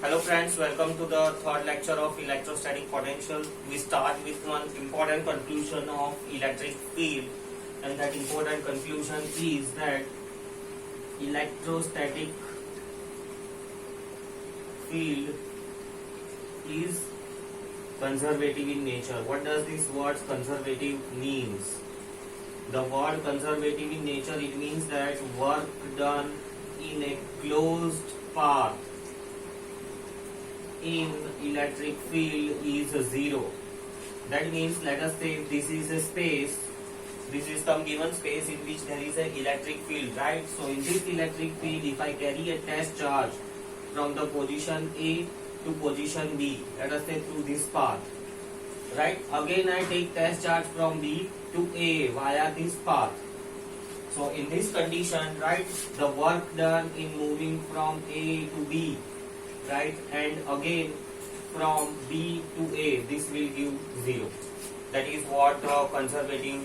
Hello friends, welcome to the third lecture of electrostatic potential. We start with one important conclusion of electric field, and that important conclusion is that electrostatic field is conservative in nature. What does this word conservative means? The word conservative in nature, it means that work done in a closed path in electric field is zero. That means, let us say this is a space, this is some given space in which there is an electric field, right? So in this electric field, if I carry a test charge from the position A to position B, let us say through this path, right? Again I take test charge from B to A via this path. So in this condition, right, the work done in moving from A to B, right, and again from B to A, this will give zero. That is what the conservative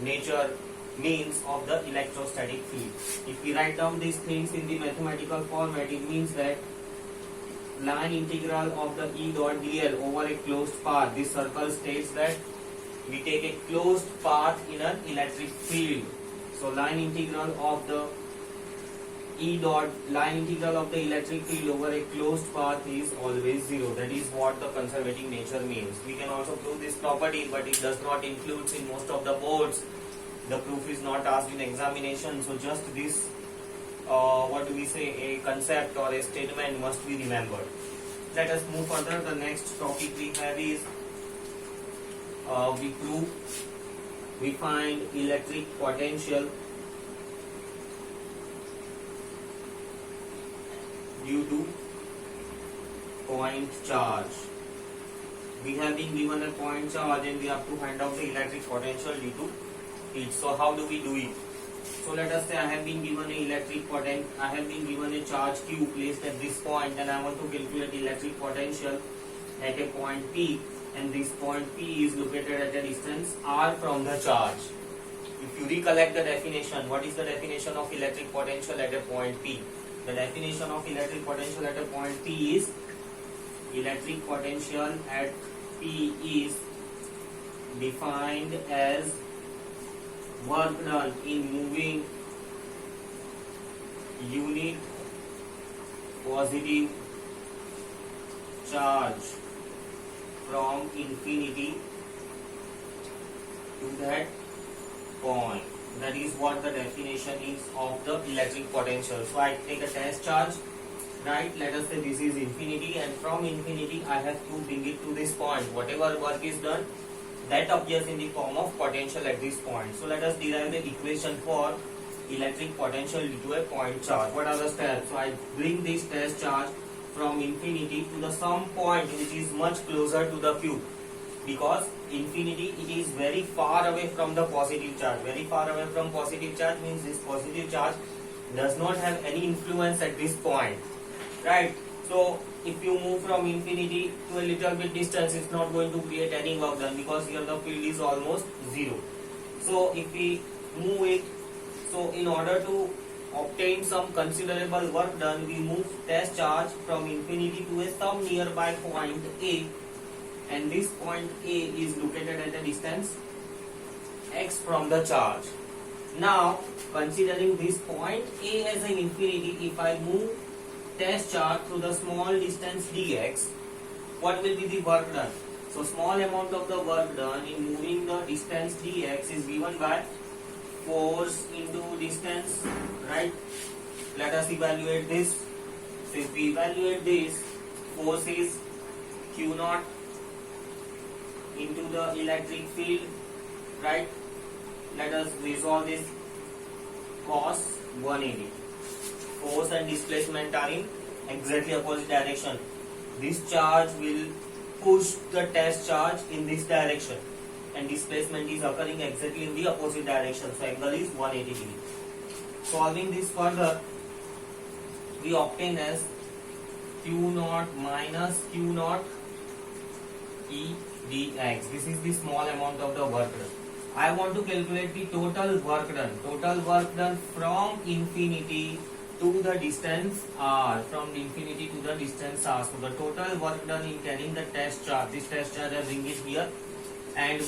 nature means of the electrostatic field. If we write down these things in the mathematical format, it means that line integral of the E dot dl over a closed path. This circle states that we take a closed path in an electric field. So line integral of the electric field over a closed path is always zero. That is what the conservative nature means. We can also prove this property, but it does not include in most of the boards. The proof is not asked in examination. So just this, a concept or a statement must be remembered. Let us move further. The next topic we have is we find electric potential due to point charge. We have been given a point charge and we have to find out the electric potential due to it. So how do we do it? So let us say I have been given a charge Q placed at this point, and I want to calculate electric potential at a point P, and this point P is located at a distance R from the charge. If you recollect the definition, what is the definition of electric potential at a point P? The definition of electric potential at a point P is electric potential at P is defined as work done in moving unit positive charge from infinity to that point. That is what the definition is of the electric potential. So I take a test charge, right? Let us say this is infinity, and from infinity I have to bring it to this point. Whatever work is done, that appears in the form of potential at this point. So let us derive the equation for electric potential due to a point charge. What are the steps? So I bring this test charge from infinity to the some point which is much closer to the Q, because infinity, it is very far away from the positive charge. Very far away from positive charge means this positive charge does not have any influence at this point, right? So if you move from infinity to a little bit distance, it's not going to create any work done, because here the field is almost zero. So if we move it, so in order to obtain some considerable work done, we move test charge from infinity to a some nearby point A, and this point A is located at a distance x from the charge. Now considering this point A as an infinity, if I move test charge through the small distance dx, what will be the work done? So small amount of the work done in moving the distance dx is given by force into distance, right? Let us evaluate this. So if we evaluate this, force is Q naught into the electric field, right? Let us resolve this. Cos 180. Force and displacement are in exactly opposite direction. This charge will push the test charge in this direction, and displacement is occurring exactly in the opposite direction. So angle is 180 degree. Solving this further, we obtain as Q naught minus Q naught E dx. This is the small amount of the work done. I want to calculate the total work done. Total work done from infinity to the distance r, from infinity to the distance r. So the total work done in carrying the test charge, this test charge I bring it here, and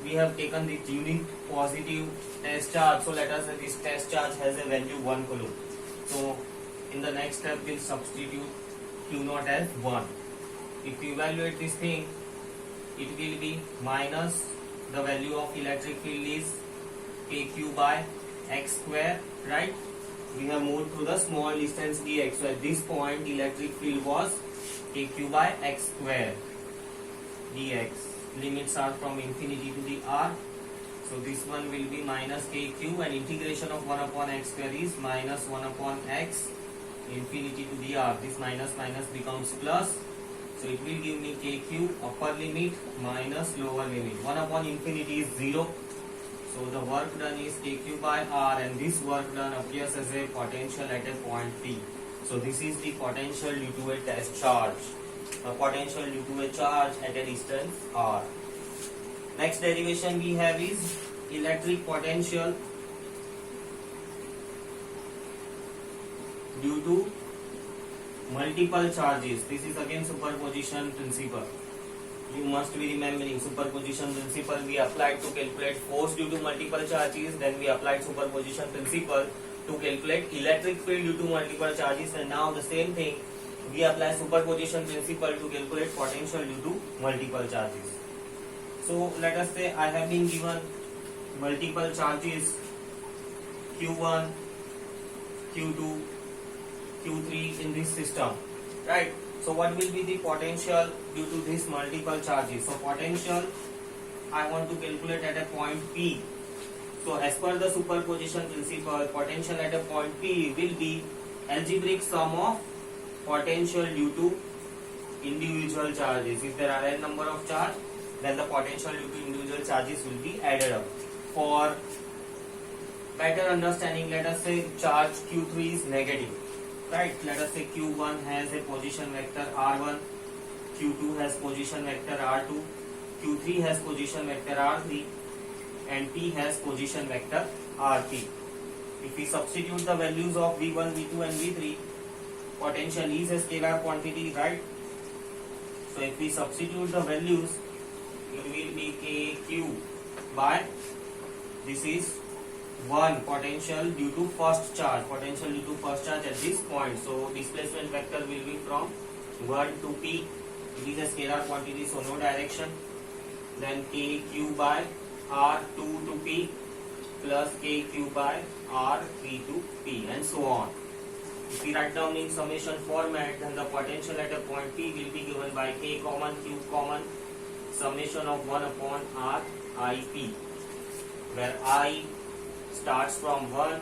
we have taken the unique positive test charge. So let us say this test charge has a value 1 coulomb. So in the next step we'll substitute Q naught as 1. If you evaluate this thing, it will be minus the value of electric field is kq by x square, right? We have moved through the small distance dx. So at this point electric field was kq by x square dx. Limits are from infinity to the r. So this one will be minus kq, and integration of 1 upon x square is minus 1 upon x infinity to the r. This minus minus becomes plus. So it will give me kq upper limit minus lower limit. 1 upon infinity is 0. So the work done is kq by r, and this work done appears as a potential at a point P. So this is the potential due to a test charge. A potential due to a charge at a distance r. Next derivation we have is electric potential due to multiple charges. This is again superposition principle. You must be remembering superposition principle we applied to calculate force due to multiple charges. Then we applied superposition principle to calculate electric field due to multiple charges, and now the same thing we apply superposition principle to calculate potential due to multiple charges. So let us say I have been given multiple charges Q1, Q2, Q3 in this system, right? So what will be the potential due to these multiple charges? So potential I want to calculate at a point P. So as per the superposition principle, potential at a point P will be algebraic sum of potential due to individual charges. If there are n number of charge, then the potential due to individual charges will be added up. For better understanding, let us say charge Q3 is negative. Right, let us say Q1 has a position vector R1, Q2 has position vector R2, Q3 has position vector R3, and P has position vector R3. If we substitute the values of V1, V2 and V3, potential is a scalar quantity, right? So if we substitute the values, it will be kq by, this is 1 potential due to first charge, potential due to first charge at this point. So displacement vector will be from 1 to P. It is a scalar quantity, so no direction. Then kq by R2 to P plus kq by R3 to P, and so on. If we write down in summation format, then the potential at a point P will be given by k common, q common, summation of 1 upon R I P, where I starts from 1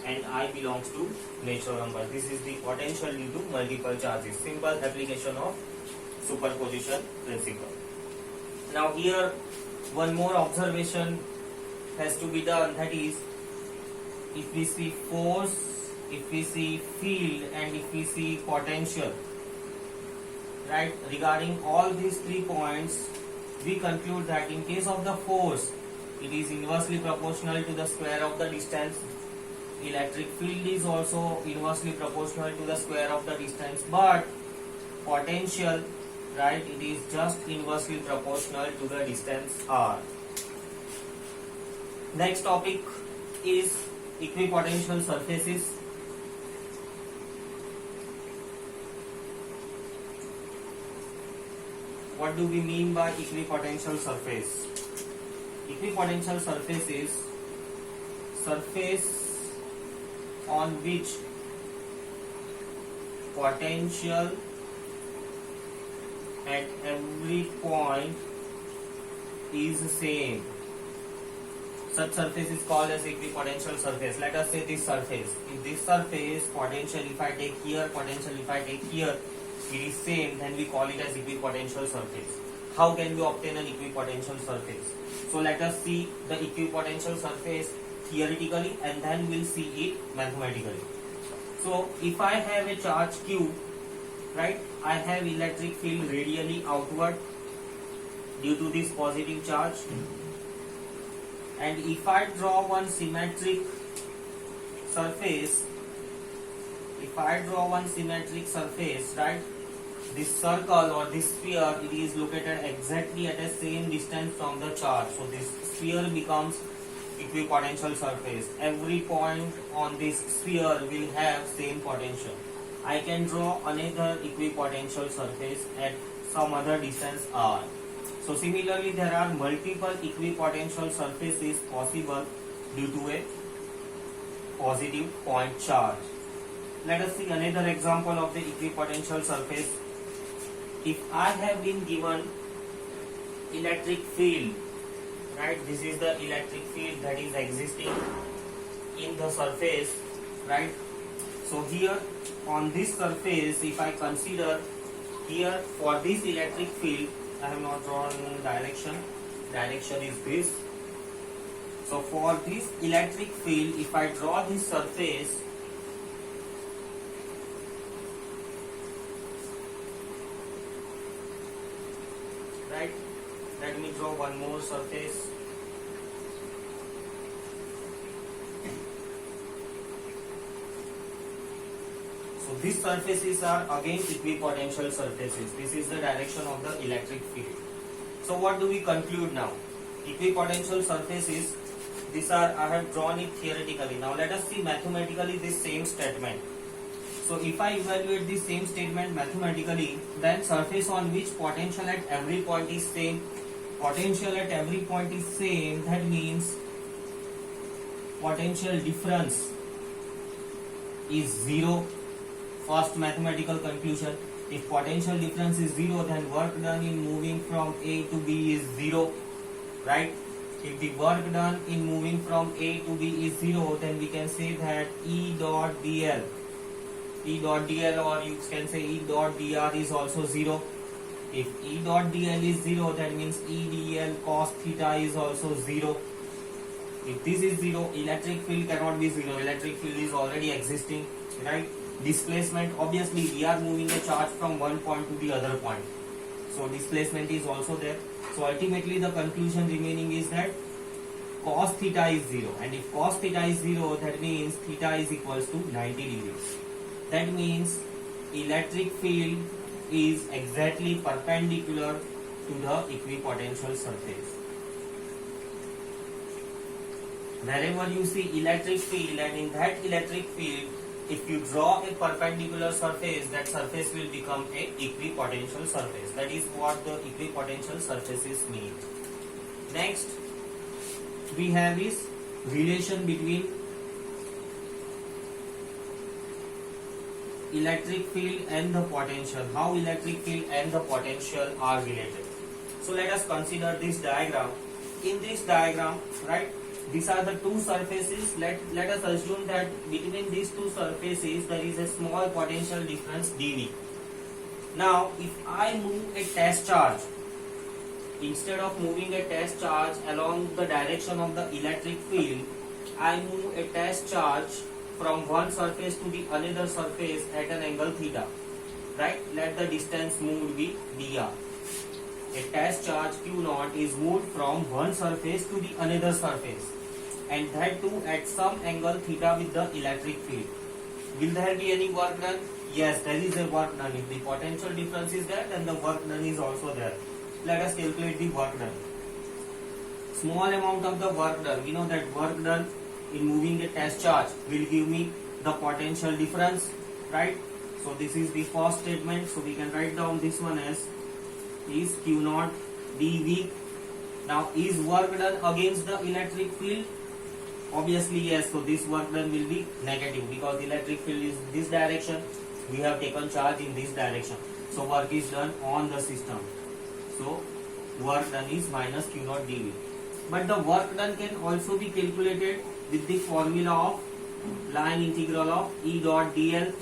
and I belongs to natural number. This is the potential due to multiple charges. Simple application of superposition principle. Now here one more observation has to be done, that is, if we see force, if we see field, and if we see potential, right, regarding all these 3 points, we conclude that in case of the force, it is inversely proportional to the square of the distance. Electric field is also inversely proportional to the square of the distance, but potential, right, it is just inversely proportional to the distance r. Next topic is equipotential surfaces. What do we mean by equipotential surface? Equipotential surface is surface on which potential at every point is same. Such surface is called as equipotential surface. Let us say this surface. If this surface potential, if I take here, potential if I take here, it is same, then we call it as equipotential surface. How can we obtain an equipotential surface? So let us see the equipotential surface theoretically, and then we'll see it mathematically. So if I have a charge Q, right, I have electric field radially outward due to this positive charge, and if I draw one symmetric surface, if I draw one symmetric surface, right, this circle or this sphere, it is located exactly at the same distance from the charge. So this sphere becomes equipotential surface. Every point on this sphere will have same potential. I can draw another equipotential surface at some other distance r. So similarly, there are multiple equipotential surfaces possible due to a positive point charge. Let us see another example of the equipotential surface. If I have been given electric field, right, this is the electric field that is existing in the surface, right. So here on this surface, if I consider here for this electric field, I have not drawn direction is this. So for this electric field, if I draw this surface, right, let me draw one more surface. So these surfaces are again equipotential surfaces. This is the direction of the electric field. So what do we conclude now? Equipotential surfaces, these are, I have drawn it theoretically. Now let us see mathematically this same statement. So if I evaluate this same statement mathematically, then surface on which potential at every point is same, potential at every point is same, that means potential difference is zero. First mathematical conclusion, if potential difference is zero, then work done in moving from A to B is zero, right? If the work done in moving from A to B is zero, then we can say that E dot dl or you can say E dot dr is also zero. If E dot dl is zero, that means E dl cos theta is also zero. If this is zero, electric field cannot be zero. Electric field is already existing, right? Displacement, obviously we are moving a charge from one point to the other point, so displacement is also there. So ultimately the conclusion remaining is that cos theta is zero, and if cos theta is zero, that means theta is equals to 90 degrees. That means electric field is exactly perpendicular to the equipotential surface. Wherever you see electric field, and in that electric field, if you draw a perpendicular surface, that surface will become a equipotential surface. That is what the equipotential surfaces mean. Next, we have is relation between electric field and the potential. How electric field and the potential are related. So let us consider this diagram. In this diagram, right, these are the two surfaces. Let us assume that between these two surfaces there is a small potential difference dV. Now if I move a test charge, instead of moving a test charge along the direction of the electric field, I move a test charge from one surface to the another surface at an angle theta, right? Let the distance moved be dr. A test charge Q0 is moved from one surface to the another surface, and that too at some angle theta with the electric field. Will there be any work done? Yes, there is a work done. If the potential difference is there, then the work done is also there. Let us calculate the work done. Small amount of the work done. We know that work done in moving a test charge will give me the potential difference, right? So this is the first statement. So we can write down this one as is Q0 dV. Now is work done against the electric field? Obviously yes. So this work done will be negative because the electric field is this direction. We have taken charge in this direction. So work is done on the system. So work done is minus Q0 dV. But the work done can also be calculated with the formula of line integral of E dot dl,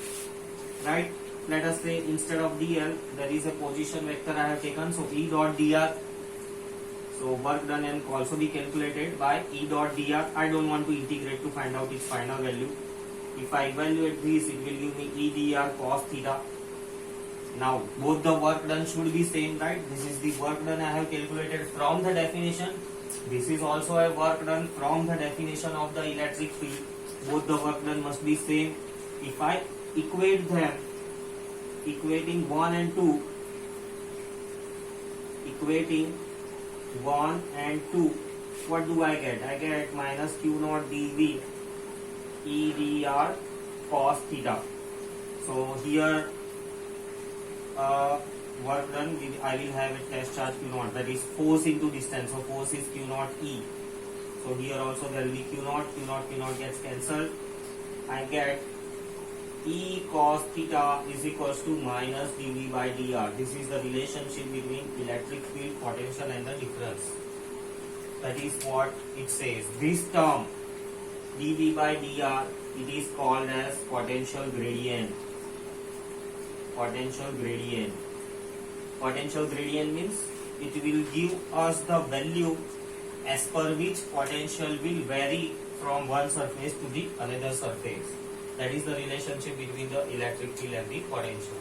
right? Let us say instead of dl there is a position vector I have taken, so E dot dr. So work done can also be calculated by E dot dr. I don't want to integrate to find out its final value. If I evaluate this, it will give me E dr cos theta. Now both the work done should be same, right? This is the work done I have calculated from the definition. This is also a work done from the definition of the electric field. both the work done must be same. If I equate them, equating 1 and 2, equating 1 and 2, what do I get? I get minus q naught dv e dr cos theta. So here work done, I will have a test charge q naught, that is force into distance, so force is q naught e. So here also there will be q naught gets cancelled. I get E cos theta is equals to minus dV by dr. This is the relationship between electric field, potential and the difference. That is what it says. This term dV by dr, it is called as potential gradient. Potential gradient. Potential gradient means it will give us the value as per which potential will vary from one surface to the another surface. That is the relationship between the electric field and the potential.